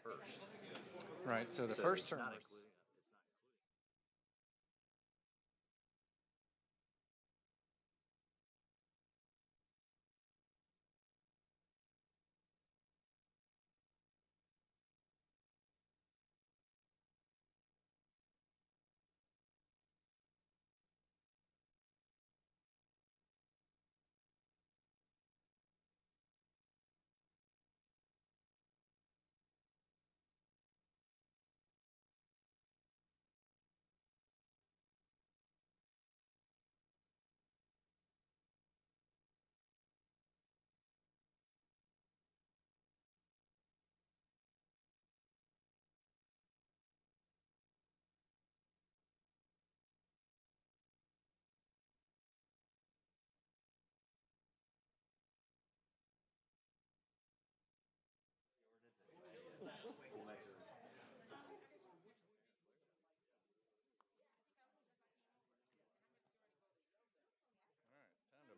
first. Right, so the So first it's term. not including.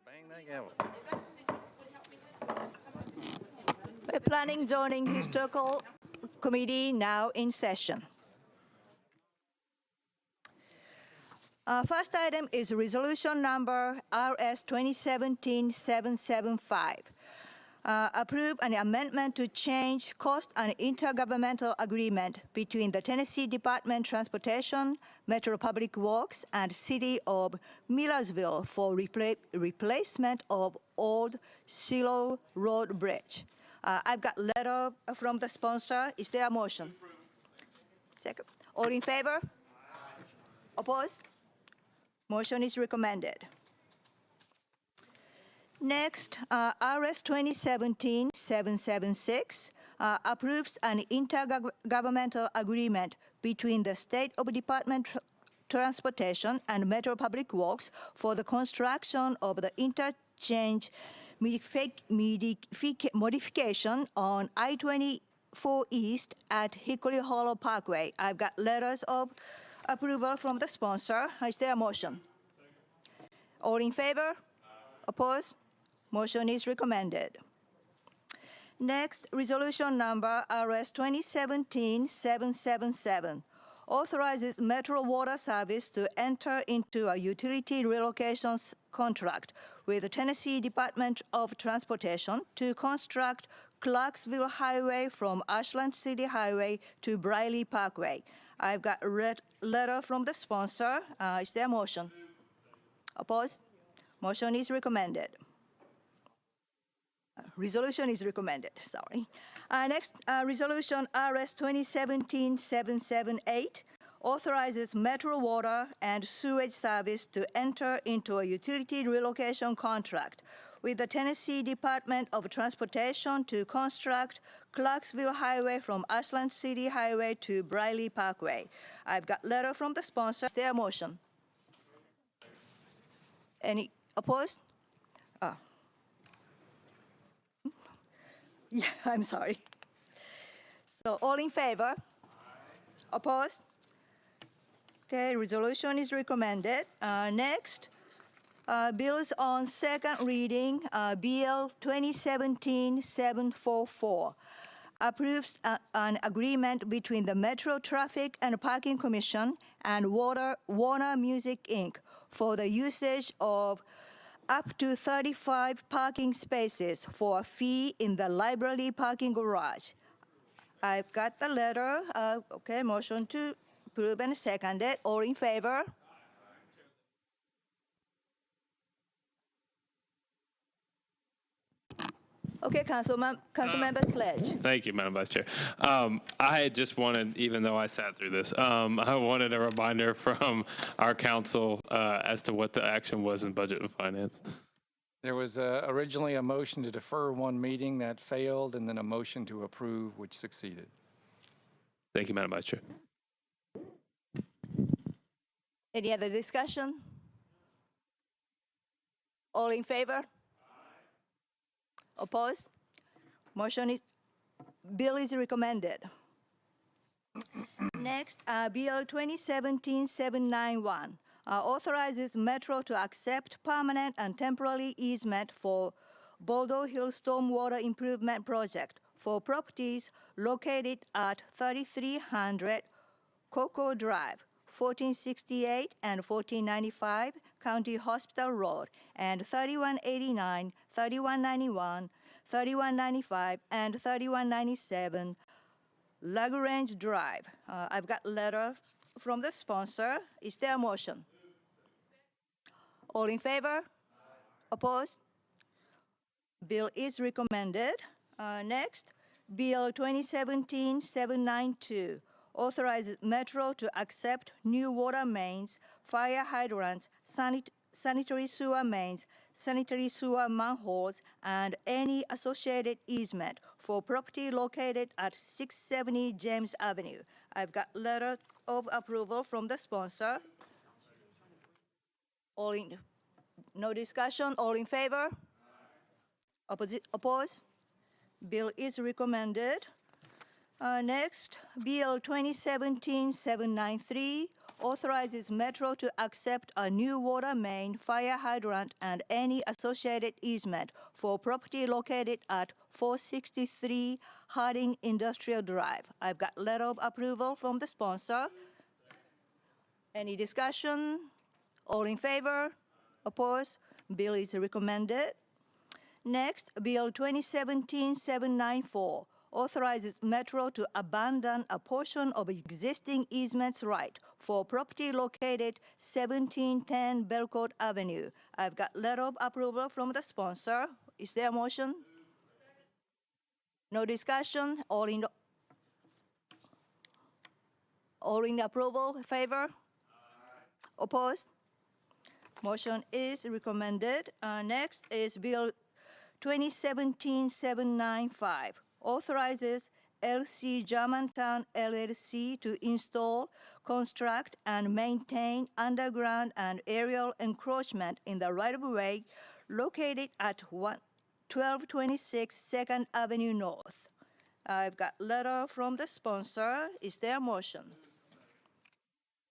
Bang that gavel. Planning, Zoning, Historical Committee now in session. First item is resolution number RS 2017-775. Approve an amendment to change cost and intergovernmental agreement between the Tennessee Department of Transportation, Metro Public Works, and City of Millersville for replacement of old Silo Road Bridge. I've got letter from the sponsor. Is there a motion? Second. All in favor? Opposed? Motion is recommended. Next, RS 2017-776 approves an intergovernmental agreement between the State of Department of Transportation and Metro Public Works for the construction of the interchange modification on I24 East at Hickory Hollow Parkway. I've got letters of approval from the sponsor. Is there a motion? All in favor? Opposed? Motion is recommended. Next, resolution number RS 2017-777 authorizes Metro Water Service to enter into a utility relocation contract with the Tennessee Department of Transportation to construct Clarksville Highway from Ashland City Highway to Briley Parkway. I've got a letter from the sponsor. Is there a motion? Opposed? Motion is recommended. Resolution is recommended, sorry. Next, resolution RS 2017-778 authorizes Metro Water and Sewage Service to enter into a utility relocation contract with the Tennessee Department of Transportation to construct Clarksville Highway from Ashland City Highway to Briley Parkway. I've got letter from the sponsor. Is there a motion? Any opposed? Yeah, I'm sorry. So all in favor? Opposed? Okay, resolution is recommended. Next, bills on second reading, BL 2017-744 approves an agreement between the Metro Traffic and Parking Commission and Warner Music, Inc. for the usage of up to 35 parking spaces for a fee in the library parking garage. I've got the letter. Okay, motion to approve and seconded. All in favor? Okay, Councilmember Sledge. Thank you, Madam Vice Chair. I just wanted, even though I sat through this, I wanted a reminder from our council as to what the action was in Budget and Finance. There was originally a motion to defer one meeting that failed, and then a motion to approve, which succeeded. Thank you, Madam Vice Chair. Any other discussion? All in favor? Opposed? Bill is recommended. Next, Bill 2017-791 authorizes Metro to accept permanent and temporary easement for Boulder Hill Stormwater Improvement Project for properties located at 3300 Cocoa Drive, 1468 and 1495 County Hospital Road, and 3189, 3191, 3195, and 3197 Lagrange Drive. I've got a letter from the sponsor. Is there a motion? All in favor? Opposed? Bill is recommended. Next, Bill 2017-792 authorizes Metro to accept new water mains, fire hydrants, sanitary sewer mains, sanitary sewer manholes, and any associated easement for property located at 670 James Avenue. I've got letter of approval from the sponsor. No discussion, all in favor? Oppose? Bill is recommended. Next, Bill 2017-793 authorizes Metro to accept a new water main, fire hydrant, and any associated easement for property located at 463 Harding Industrial Drive. I've got letter of approval from the sponsor. Any discussion? All in favor? Opposed? Bill is recommended. Next, Bill 2017-794 authorizes Metro to abandon a portion of existing easements right for property located 1710 Belcourt Avenue. I've got letter of approval from the sponsor. Is there a motion? No discussion. All in approval, favor? Opposed? Motion is recommended. Next is Bill 2017-795 authorizes LC Germantown LLC to install, construct, and maintain underground and aerial encroachment in the right-of-way located at 1226 2nd Avenue North. I've got letter from the sponsor. Is there a motion?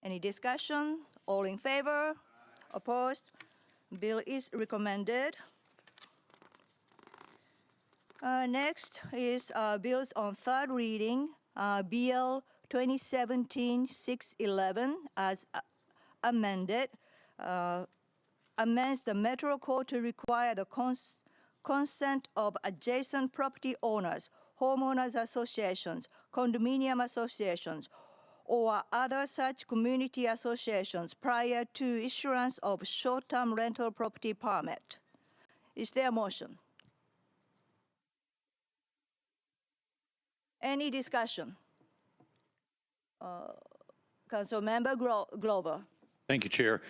Any discussion? All in favor? Opposed? Bill is recommended. Next is bills on third reading. Bill 2017-611 as amended amends the Metro Code to require the consent of adjacent property owners, homeowners associations, condominium associations, or other such community associations prior to issuance of short-term rental property permit. Is there a motion? Any discussion? Councilmember Glover. Thank you, Chair.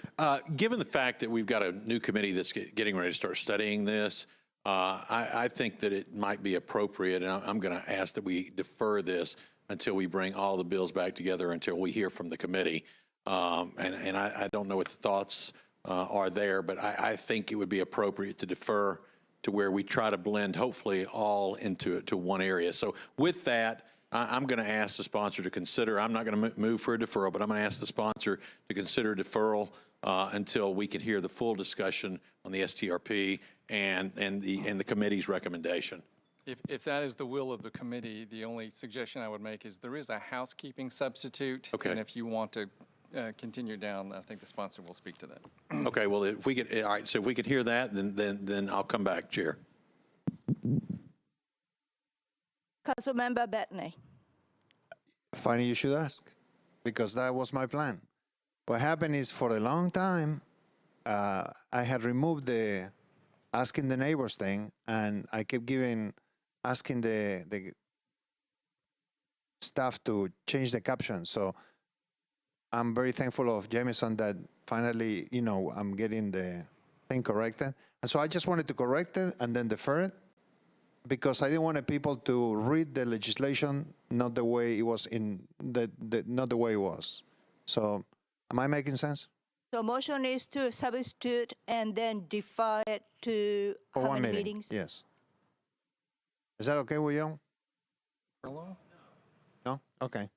Given the fact that we've got a new committee that's getting ready to start studying this, I think that it might be appropriate, and I'm going to ask that we defer this until we bring all the bills back together, until we hear from the committee. And I don't know what the thoughts are there, but I think it would be appropriate to defer to where we try to blend, hopefully, all into one area. So with that, I'm going to ask the sponsor to consider, I'm not going to move for a deferral, but I'm going to ask the sponsor to consider deferral until we can hear the full discussion on the STRP and the committee's recommendation. If that is the will of the committee, the only suggestion I would make is there is a housekeeping substitute. Okay. And if you want to continue down, I think the sponsor will speak to that. Okay, well, if we could, all right, so if we could hear that, then I'll come back, Chair. Councilmember Bettany. Funny you should ask, because that was my plan. What happened is, for a long time, I had removed the asking the neighbors thing, and I kept asking the staff to change the caption. So I'm very thankful of Jameson that finally, I'm getting the thing corrected. And so I just wanted to correct it and then defer it, because I didn't want people to read the legislation not the way it was not the way it was. So, am I making sense? So motion is to substitute and then defer it to For how one many meeting. meetings? Yes. Is that okay with you? Hello? No? Okay.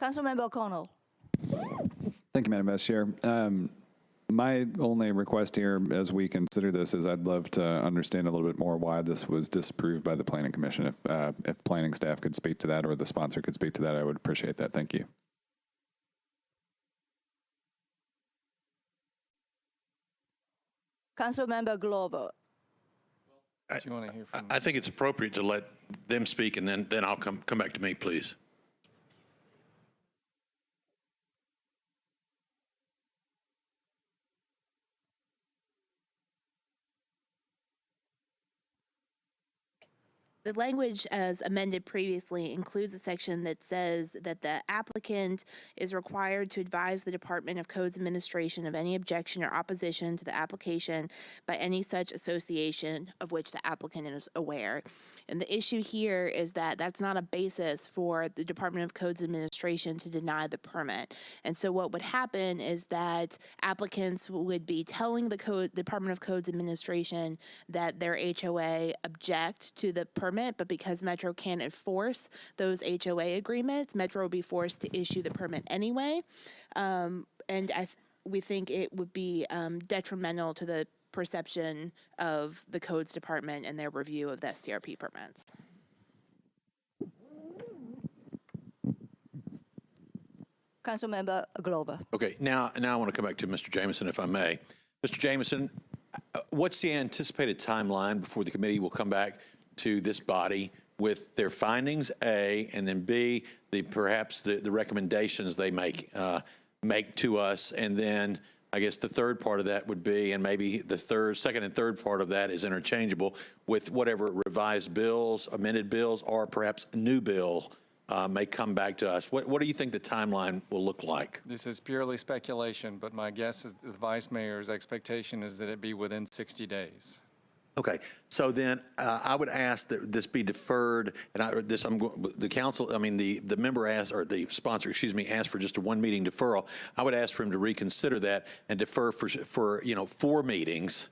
Councilmember O'Connell. Thank you, Madam Vice Chair. My only request here as we consider this is I'd love to understand a little bit more why this was disapproved by the Planning Commission. If planning staff could speak to that or the sponsor could speak to that, I would appreciate that. Thank you. Councilmember Glover. Do you want to hear from? I think it's appropriate to let them speak, and then I'll come back to me, please. The language as amended previously includes a section that says that the applicant is required to advise the Department of Codes Administration of any objection or opposition to the application by any such association of which the applicant is aware. And the issue here is that that's not a basis for the Department of Codes Administration to deny the permit. And so what would happen is that applicants would be telling the Department of Codes Administration that their HOA object to the permit, but because Metro can't enforce those HOA agreements, Metro will be forced to issue the permit anyway. We think it would be detrimental to the perception of the Codes Department and their review of the STRP permits. Councilmember Glover. Okay, now I want to come back to Mr. Jameson, if I may. Mr. Jameson, what's the anticipated timeline before the committee will come back to this body with their findings, A, and then B, perhaps the recommendations they make to us, and then I guess the third part of that would be, and maybe the second and third part of that is interchangeable with whatever revised bills, amended bills, or perhaps a new bill may come back to us. What do you think the timeline will look like? This is purely speculation, but my guess is the Vice Mayor's expectation is that it be within 60 days. Okay, so then I would ask that this be deferred, and the council, I mean, the member asked, or the sponsor, excuse me, asked for just a one meeting deferral. I would ask for him to reconsider that and defer for 4 meetings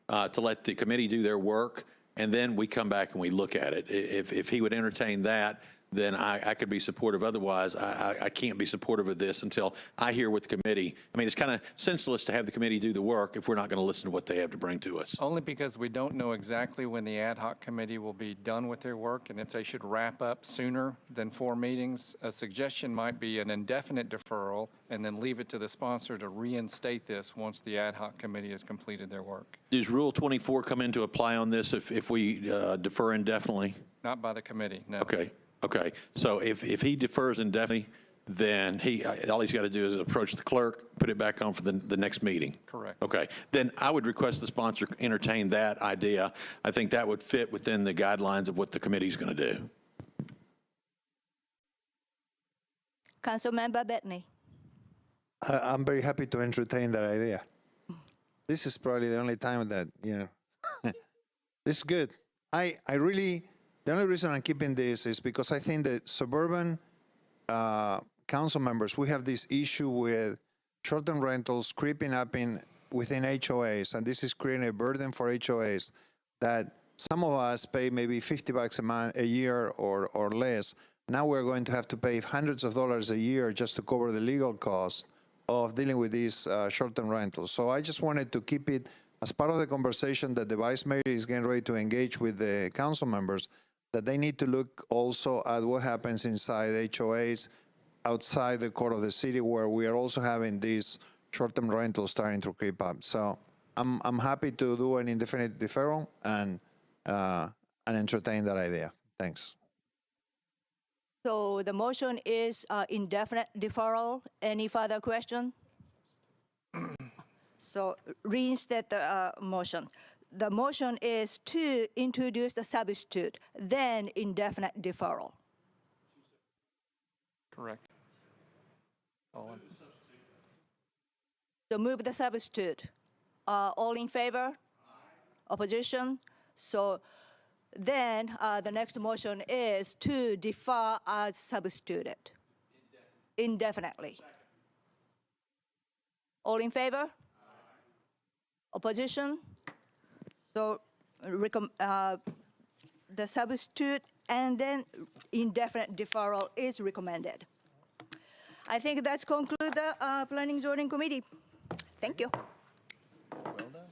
to let the committee do their work, and then we come back and we look at it. If he would entertain that, then I could be supportive. Otherwise, I can't be supportive of this until I hear what the committee, I mean, it's kind of senseless to have the committee do the work if we're not going to listen to what they have to bring to us. Only because we don't know exactly when the ad hoc committee will be done with their work, and if they should wrap up sooner than 4 meetings, a suggestion might be an indefinite deferral and then leave it to the sponsor to reinstate this once the ad hoc committee has completed their work. Does Rule 24 come into apply on this if we defer indefinitely? Not by the committee, no. Okay, so if he defers indefinitely, then all he's got to do is approach the clerk, put it back on for the next meeting. Correct. Okay, then I would request the sponsor entertain that idea. I think that would fit within the guidelines of what the committee's going to do. Councilmember Bettany. I'm very happy to entertain that idea. This is probably the only time that, this is good. The only reason I'm keeping this is because I think that suburban council members, we have this issue with short-term rentals creeping up within HOAs, and this is creating a burden for HOAs that some of us pay maybe $50 a year or less. Now we're going to have to pay hundreds of dollars a year just to cover the legal cost of dealing with these short-term rentals. So I just wanted to keep it as part of the conversation that the Vice Mayor is getting ready to engage with the council members, that they need to look also at what happens inside HOAs, outside the core of the city, where we are also having these short-term rentals starting to creep up. So I'm happy to do an indefinite deferral and entertain that idea. Thanks. So the motion is indefinite deferral. Any further question? So reinstate the motion. The motion is to introduce the substitute, then indefinite deferral. Correct. So move the substitute. All in favor? Opposition? So then the next motion is to defer as substituted. Indefinitely. All in favor? Opposition? So the substitute and then indefinite deferral is recommended. I think that's conclude the Planning Zoning Committee. Thank you. Well done.